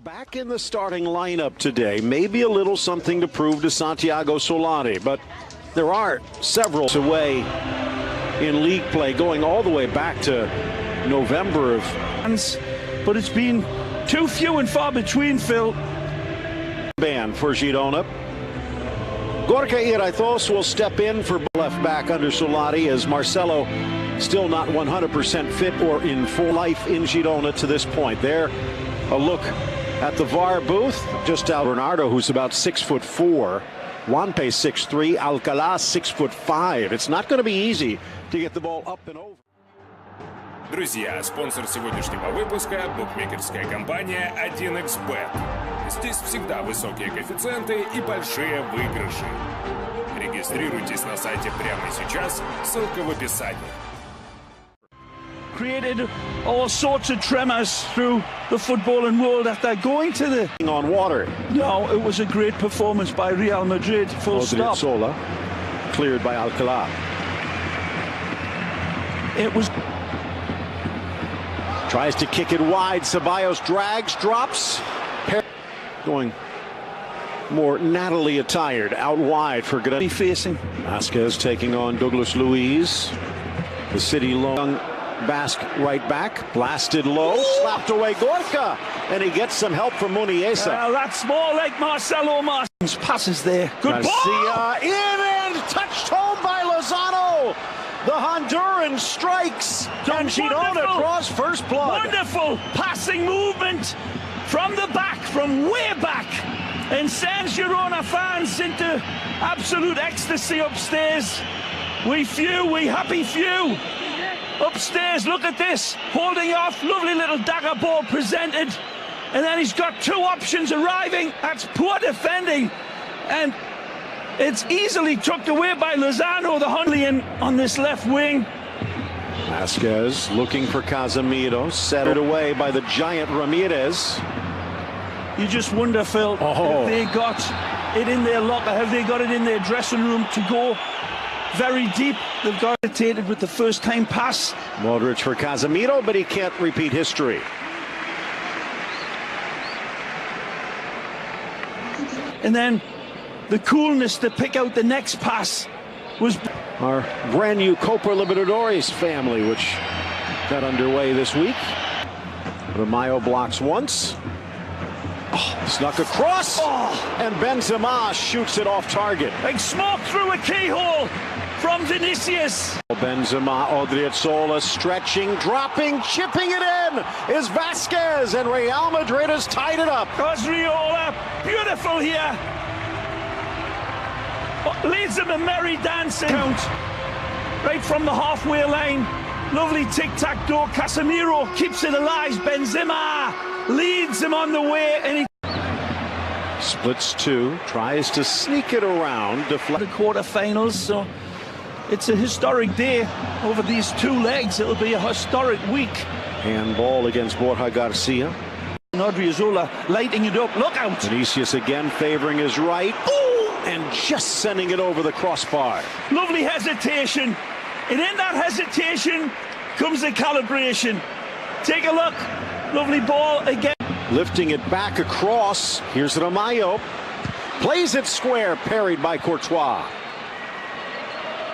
Back in the starting lineup today, maybe a little something to prove to Santiago Solari, but there are several away in league play going all the way back to November of. But it's been too few and far between, Phil. Ban for Girona. Gorka Iraitos will step in for left back under Solari as Marcelo still not 100% fit or in full life in Girona to this point. There, a look at the VAR booth, just out Bernardo, who's about 6'4", Juanpe 6'3", Alcalá 6'5". It's not going to be easy to get the ball up and over. Друзья, спонсор сегодняшнего выпуска – букмекерская компания 1xBet. Здесь всегда высокие коэффициенты и большие выигрыши. Регистрируйтесь на сайте прямо сейчас, ссылка в описании. Created all sorts of tremors through the footballing world after going to the on water. No, it was a great performance by Real Madrid. Full stop. Sola, cleared by Alcalá. It was. Tries to kick it wide. Ceballos drags, drops. Going more Natalie attired out wide for Granada. Facing. Vasquez taking on Douglas Luiz. The City long Basque right back, blasted low, slapped away Gorka, and he gets some help from Muniesa. Well, that's more like Marcelo Martins. Passes there. Good ball! In and touched home by Lozano. The Honduran strikes. And Girona across first blood. Wonderful passing movement from the back, from way back, and sends Girona fans into absolute ecstasy upstairs. We happy few. Upstairs, look at this, holding off, lovely little dagger ball presented, and then he's got two options arriving. That's poor defending, and it's easily tucked away by Lozano, the Honduran on this left wing. Vasquez looking for Casemiro, set it away by the giant Ramirez. You just wonder, Phil, if they got it in their locker, have they got it in their dressing room to go very deep? They've got irritated with the first time pass. Modric for Casemiro, but he can't repeat history. And then the coolness to pick out the next pass was our brand new Copa Libertadores family, which got underway this week. Ramayo blocks once. Snuck across, and Benzema shoots it off target. Like smoke through a keyhole from Vinicius. Benzema, Odriozola stretching, dropping, chipping it in is Vasquez, and Real Madrid has tied it up. Odriozola, beautiful here. Leads them a merry dancing. Right from the halfway line. Lovely tic-tac-toe. Casemiro keeps it alive. Benzema leads him on the way, and he splits two, tries to sneak it around. The quarterfinals, so it's a historic day over these two legs. It'll be a historic week. Handball against Borja Garcia. Odriozola lighting it up. Look out! Vinicius again favoring his right. Ooh! And just sending it over the crossbar. Lovely hesitation. And in that hesitation comes the calibration. Take a look. Lovely ball again. Lifting it back across. Here's Ramayo. Plays it square, parried by Courtois.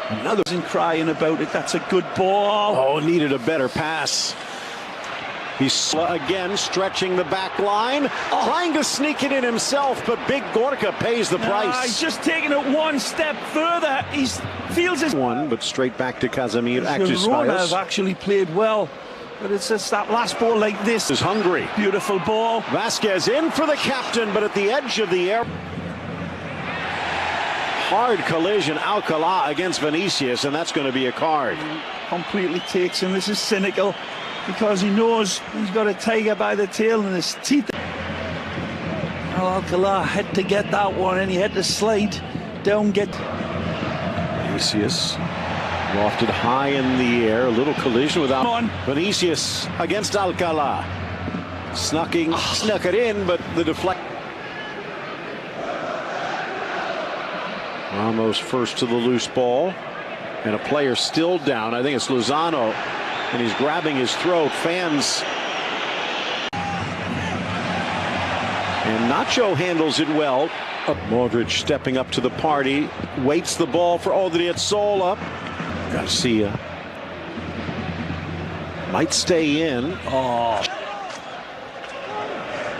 Another isn't crying about it. That's a good ball. Oh, needed a better pass. He's again stretching the back line, trying to sneak it in himself, but Big Gorka pays the price. He's just taking it one step further. He feels his one, but straight back to Casemiro. Jirona have actually played well, but it's just that last ball like this is hungry. Beautiful ball. Vasquez in for the captain, but at the edge of the air. Hard collision, Alcalá against Vinicius, and that's going to be a card. Completely takes him. This is cynical, because he knows he's got a tiger by the tail in his teeth. Well, Alcalá had to get that one, and he had to slide down, get Vinicius lofted high in the air, a little collision with Vinicius against Alcalá. Snuck it in, but the deflect. Ramos first to the loose ball, and a player still down. I think it's Lozano, and he's grabbing his throat. Fans And Nacho handles it well. Modric stepping up to the party. Waits the ball for Odriozola. Garcia. Might stay in. Oh.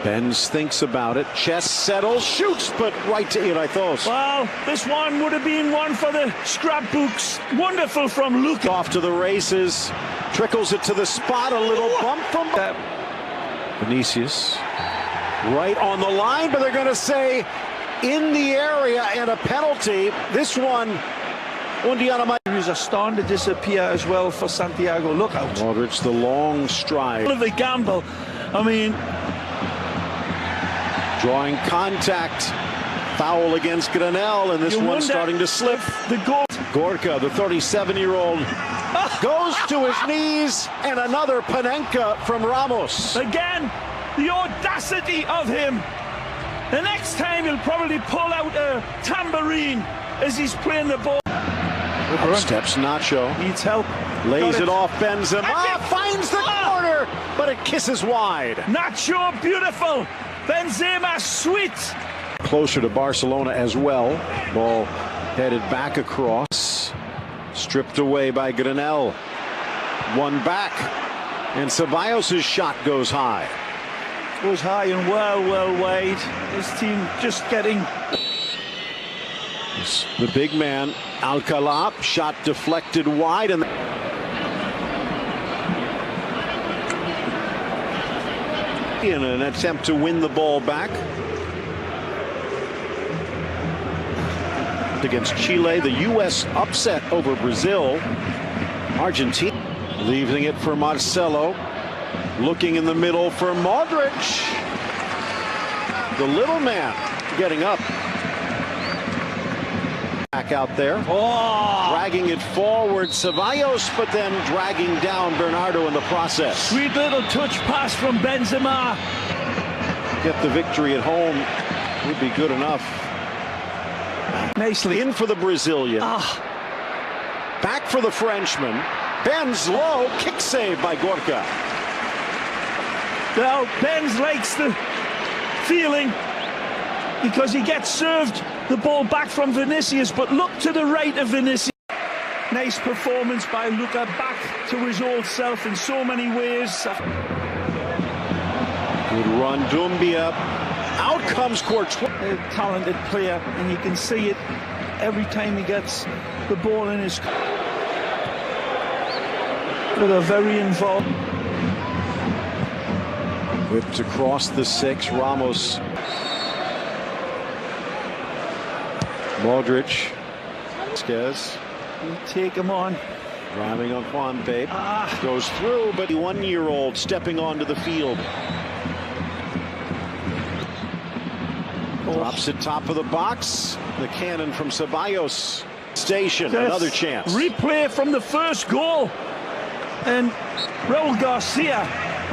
Benz thinks about it. Chest settles. Shoots, but right to Iraitos. Well, this one would have been one for the scrapbooks. Wonderful from Luka. Off to the races. Trickles it to the spot. A little bump from Vinicius. Right on the line, but they're going to say in the area and a penalty. This one, Undiana are starting to disappear as well for Santiago. Look out. Modric, the long stride. Of the gamble. I mean, drawing contact. Foul against Granel, and this one starting to slip. The goal. Gorka, the 37-year-old, goes to his knees, and another Panenka from Ramos. Again, the audacity of him. The next time he'll probably pull out a tambourine as he's playing the ball. Up steps Nacho. Needs help. Lays it off Benzema. Finds the corner, but it kisses wide. Nacho, beautiful. Benzema, sweet. Closer to Barcelona as well. Ball headed back across. Stripped away by Granel. One back. And Ceballos' shot goes high. Goes high and well wide. This team just getting... The big man, Alcalá, shot deflected wide. And in an attempt to win the ball back. Against Chile, the U.S. upset over Brazil. Argentina leaving it for Marcelo. Looking in the middle for Modric. The little man getting up. Back out there. Oh! Dragging it forward, Ceballos, but then dragging down Bernardo in the process. Sweet little touch pass from Benzema. Get the victory at home would be good enough. Nicely. In for the Brazilian. Back for the Frenchman. Benz low, kick save by Gorka. Well, Benz likes the feeling because he gets served the ball back from Vinicius, but look to the right of Vinicius. Nice performance by Luka, back to his old self in so many ways. Good run, Dumbia. Out comes Courtois. A talented player, and you can see it every time he gets the ball in his... They're very involved. Whipped across the 6, Ramos. Modric. Scares. Take him on. Driving on Juanpe. Goes through, but the 1-year-old stepping onto the field. Drops it top of the box. The cannon from Ceballos. Station, another chance. Replay from the first goal. And Raul Garcia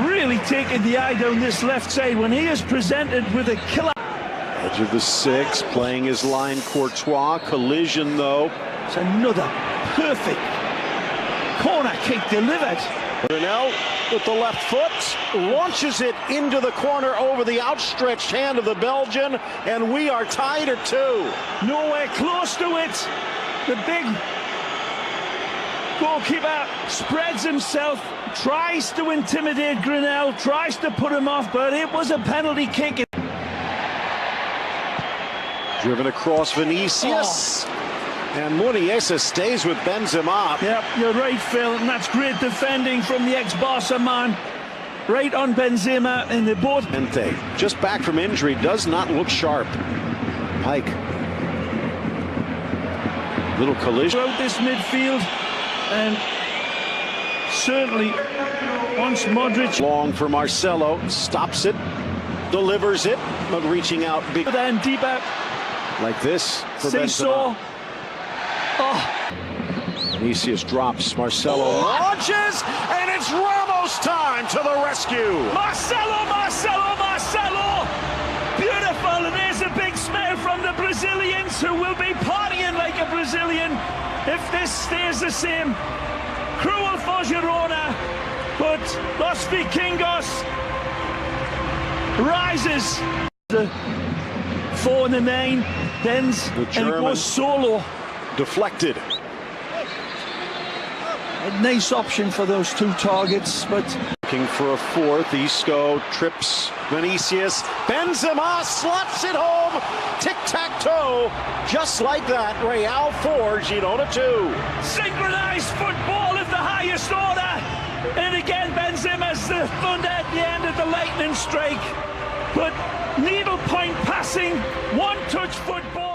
really taking the eye down this left side when he is presented with a killer. Edge of the 6, playing his line Courtois. Collision, though. It's another perfect corner kick delivered. Granel with the left foot launches it into the corner over the outstretched hand of the Belgian, and we are tied at 2. Nowhere close to it. The big goalkeeper spreads himself, tries to intimidate Granel, tries to put him off, but it was a penalty kick. Driven across Vinicius. And Muniesa stays with Benzema. Yep, you're right, Phil, and that's great defending from the ex-Barca man. Right on Benzema, and they both... Mente, just back from injury, does not look sharp. Pike. Little collision. Throughout this midfield, and certainly once Modric... Long for Marcelo, stops it, delivers it, but reaching out big. Then deeper. Like this for Benzema. Vinicius drops, Marcelo launches, and it's Ramos time to the rescue. Marcelo! Beautiful, and there's a big smile from the Brazilians, who will be partying like a Brazilian if this stays the same. Cruel for Jirona, but Los Vikingos rises. The 4 in the 9, bends, The and German goes solo. deflected. A nice option for those 2 targets, but Looking for a fourth. Isco trips Vinicius. Benzema slots it home. Tic-tac-toe. Just like that. Real 4, Girona 2. synchronized football of the highest order. And again, Benzema's the thunder at the end of the lightning strike. But needlepoint passing, one-touch football.